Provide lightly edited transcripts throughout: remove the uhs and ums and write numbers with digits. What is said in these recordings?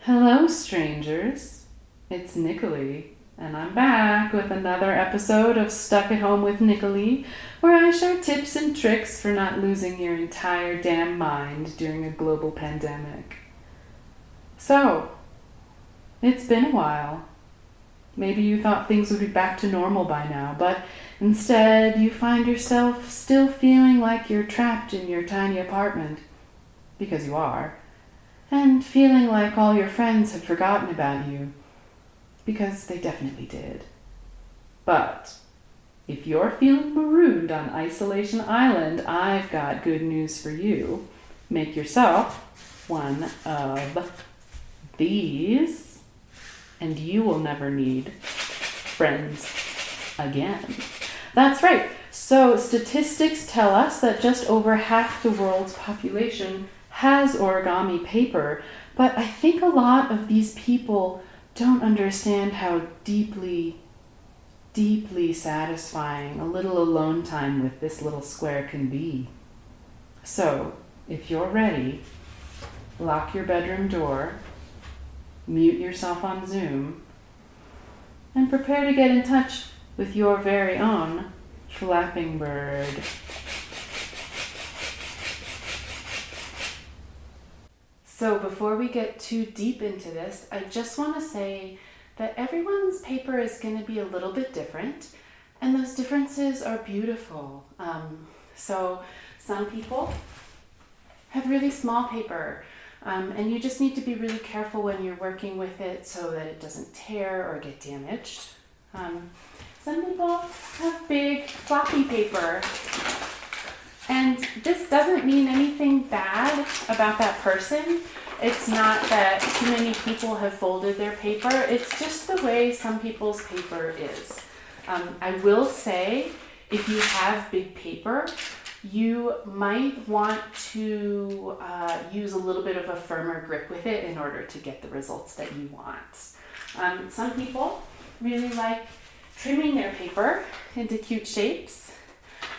Hello, strangers. It's Nicolee, and I'm back with another episode of Stuck at Home with Nicolee, where I share tips and tricks for not losing your entire damn mind during a global pandemic. So, it's been a while. Maybe you thought things would be back to normal by now, but instead you find yourself still feeling like you're trapped in your tiny apartment, because you are, and feeling like all your friends have forgotten about you, because they definitely did. But if you're feeling marooned on Isolation Island, I've got good news for you. Make yourself one of these, and you will never need friends again. That's right. So statistics tell us that just over half the world's population has origami paper, but I think a lot of these people don't understand how deeply satisfying a little alone time with this little square can be. So, if you're ready, lock your bedroom door, mute yourself on Zoom, and prepare to get in touch with your very own flapping bird. So before we get too deep into this, I just want to say that everyone's paper is going to be a little bit different, and those differences are beautiful. So some people have really small paper, and you just need to be really careful when you're working with it so that it doesn't tear or get damaged. Some people have big floppy paper, and this doesn't mean anything bad about that person. It's not that too many people have folded their paper. It's just the way some people's paper is. I will say, if you have big paper, you might want to use a little bit of a firmer grip with it in order to get the results that you want. Some people really like trimming their paper into cute shapes,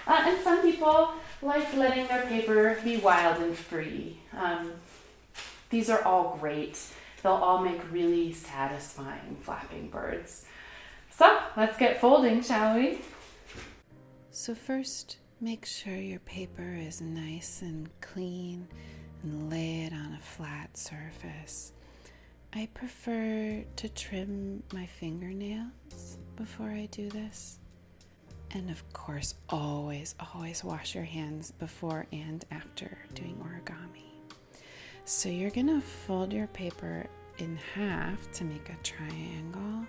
and some people like letting their paper be wild and free. These are all great. They'll all make really satisfying flapping birds. So let's get folding, shall we? So first, make sure your paper is nice and clean and lay it on a flat surface. I prefer to trim my fingernails before I do this. And of course, always wash your hands before and after doing origami. So you're gonna fold your paper in half to make a triangle,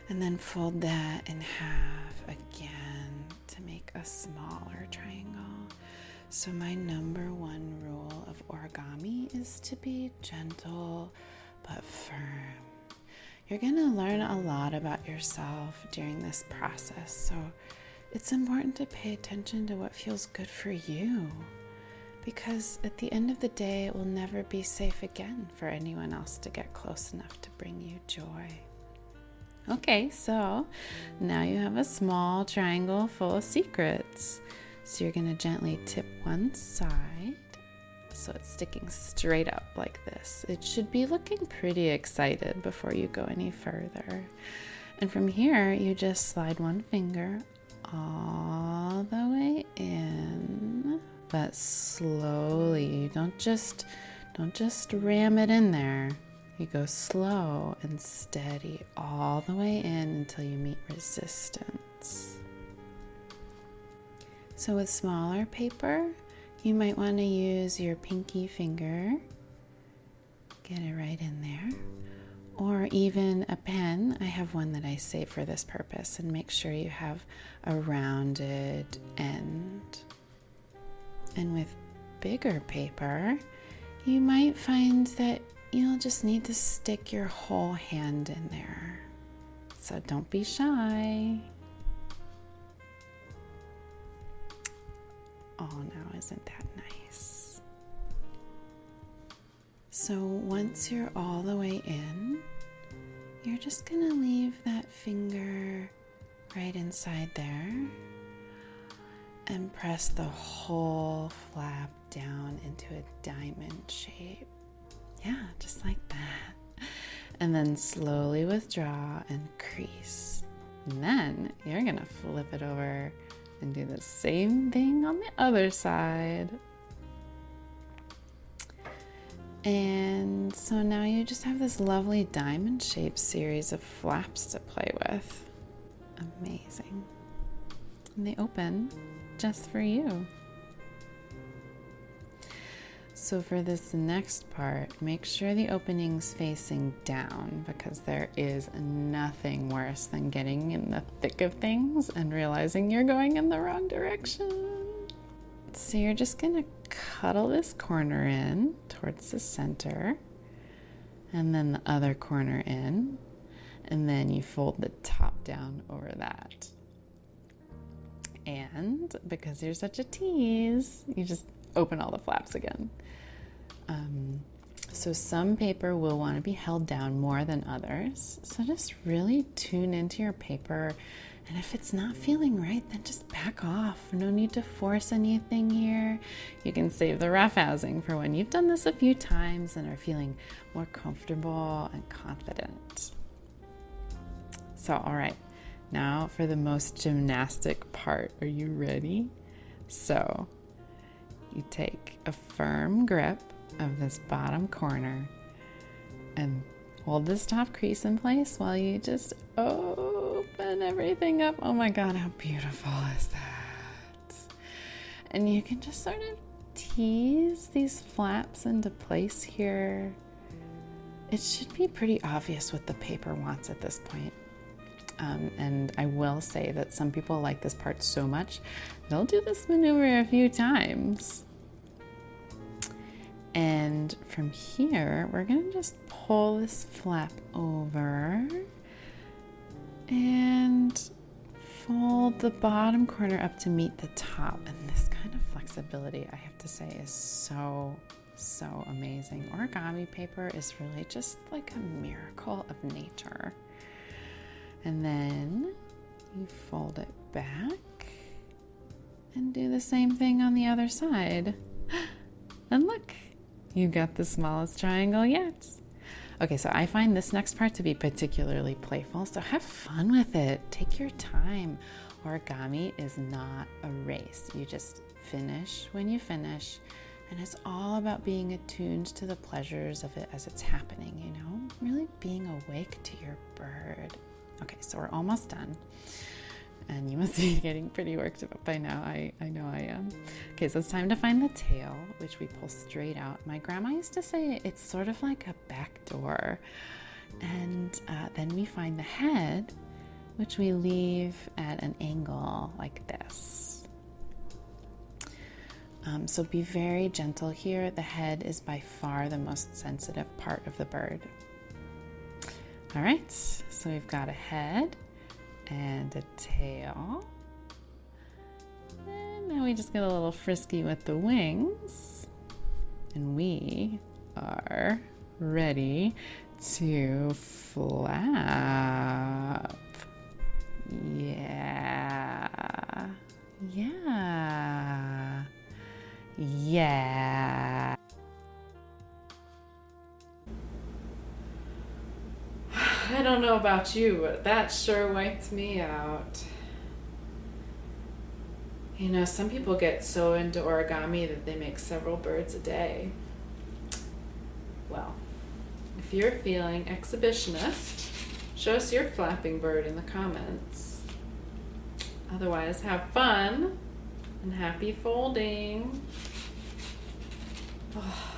and then fold that in half again to make a smaller triangle. So my number one rule of origami is to be gentle but firm. You're gonna learn a lot about yourself during this process, so it's important to pay attention to what feels good for you, because at the end of the day, it will never be safe again for anyone else to get close enough to bring you joy. Okay, so now you have a small triangle full of secrets. So you're gonna gently tip one side so it's sticking straight up like this. It should be looking pretty excited before you go any further. And from here, you just slide one finger all the way in, but slowly. Don't just ram it in there. You go slow and steady all the way in until you meet resistance. So with smaller paper, you might want to use your pinky finger. Get it right in there. Or even a pen. I have one that I save for this purpose, and make sure you have a rounded end. And with bigger paper, you might find that you'll just need to stick your whole hand in there. So don't be shy. Oh, now isn't that nice? So once you're all the way in, you're just gonna leave that finger right inside there and press the whole flap down into a diamond shape. Yeah, just like that. And then slowly withdraw and crease. And then you're gonna flip it over and do the same thing on the other side. And so now you just have this lovely diamond-shaped series of flaps to play with. Amazing. And they open just for you. So for this next part, make sure the opening's facing down, because there is nothing worse than getting in the thick of things and realizing you're going in the wrong direction. So you're just gonna cuddle this corner in towards the center, and then the other corner in, and then you fold the top down over that. And because you're such a tease, you just open all the flaps again. So some paper will want to be held down more than others. So just really tune into your paper. And if it's not feeling right, then just back off. No need to force anything here. You can save the roughhousing for when you've done this a few times and are feeling more comfortable and confident. So, all right, now for the most gymnastic part. Are you ready? So you take a firm grip of this bottom corner and hold this top crease in place while you just open everything up. Oh my God, how beautiful is that? And you can just sort of tease these flaps into place here. It should be pretty obvious what the paper wants at this point. And I will say that some people like this part so much, they'll do this maneuver a few times. And from here, we're gonna just pull this flap over and fold the bottom corner up to meet the top. And this kind of flexibility, I have to say, is so amazing. Origami paper is really just like a miracle of nature. And then you fold it back and do the same thing on the other side. And look, you got the smallest triangle yet. Okay, so I find this next part to be particularly playful, so have fun with it. Take your time. Origami is not a race. You just finish when you finish, and it's all about being attuned to the pleasures of it as it's happening, you know? Really being awake to your bird. Okay, so we're almost done. And you must be getting pretty worked up by now. I know I am. Okay, so it's time to find the tail, which we pull straight out. My grandma used to say it's sort of like a back door. And then we find the head, which we leave at an angle like this. So be very gentle here. The head is by far the most sensitive part of the bird. All right, so we've got a head and a tail. And now we just get a little frisky with the wings. And we are ready to flap. Yeah. Yeah. Yeah. I don't know about you, but that sure wiped me out. You know, some people get so into origami that they make several birds a day. Well, if you're feeling exhibitionist, show us your flapping bird in the comments. Otherwise, have fun and happy folding. Oh.